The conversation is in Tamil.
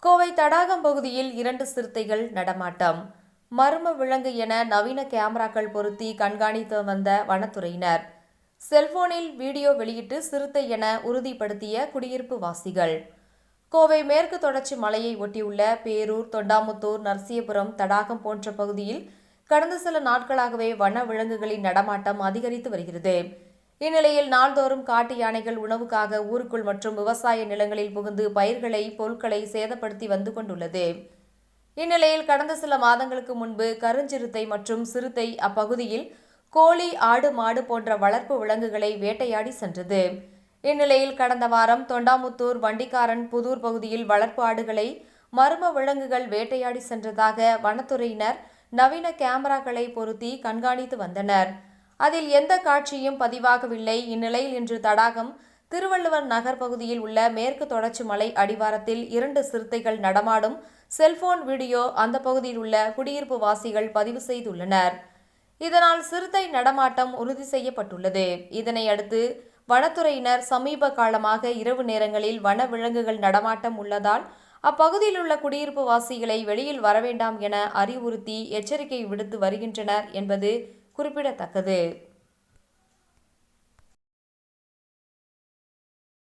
கோவை தடாகம் பகுதியில் 2 சிறுத்தைகள் நடமாட்டம். மர்ம விலங்கு என நவீன கேமராக்கள் பொருத்தி கண்காணித்து வந்த வனத்துறையினர். செல்போனில் வீடியோ வெளியிட்டு சிறுத்தை என உறுதிப்படுத்திய குடியிருப்பு வாசிகள். கோவை மேற்கு தொடர்ச்சி மலையை ஒட்டியுள்ள பேரூர், தொண்டாமுத்தூர், நரசியபுரம், தடாகம் போன்ற பகுதியில் கடந்த சில நாட்களாகவே வன விலங்குகளின் நடமாட்டம் அதிகரித்து வருகிறது. இந்நிலையில் நாள்தோறும் காட்டு யானைகள் உணவுக்காக ஊருக்குள் மற்றும் விவசாய நிலங்களில் புகுந்து பயிர்களை, பொருட்களை சேதப்படுத்தி வந்து கொண்டுள்ளது. இந்நிலையில் கடந்த சில மாதங்களுக்கு முன்பு கருஞ்சிறுத்தை மற்றும் சிறுத்தை அப்பகுதியில் கோழி, ஆடு, மாடு போன்ற வளர்ப்பு விலங்குகளை வேட்டையாடி சென்றது. இந்நிலையில் கடந்த வாரம் தொண்டாமுத்தூர், வண்டிக்காரன் புதூர் பகுதியில் வளர்ப்பு ஆடுகளை மர்ம விலங்குகள் வேட்டையாடி சென்றதாக வனத்துறையினர் நவீன கேமராக்களை பொருத்தி கண்காணித்து வந்தனர். அதில் எந்த காட்சியும் பதிவாகவில்லை. இந்நிலையில் இன்று தடாகம் திருவள்ளுவர் நகர் பகுதியில் உள்ள மேற்கு தொடர்ச்சி மலை அடிவாரத்தில் 2 சிறுத்தைகள் நடமாடும் செல்போன் வீடியோ அந்த பகுதியில் உள்ள குடியிருப்பு வாசிகள் பதிவு செய்துள்ளனர். இதனால் சிறுத்தை நடமாட்டம் உறுதி செய்யப்பட்டுள்ளது. இதனை அடுத்து வனத்துறையினர் சமீப காலமாக இரவு நேரங்களில் வன விலங்குகள் நடமாட்டம் உள்ளதால் அப்பகுதியில் உள்ள குடியிருப்பு வாசிகளை வெளியில் வரவேண்டாம் என அறிவுறுத்தி எச்சரிக்கை விடுத்து வருகின்றனர் என்பது குறிப்பிடத்தக்கது.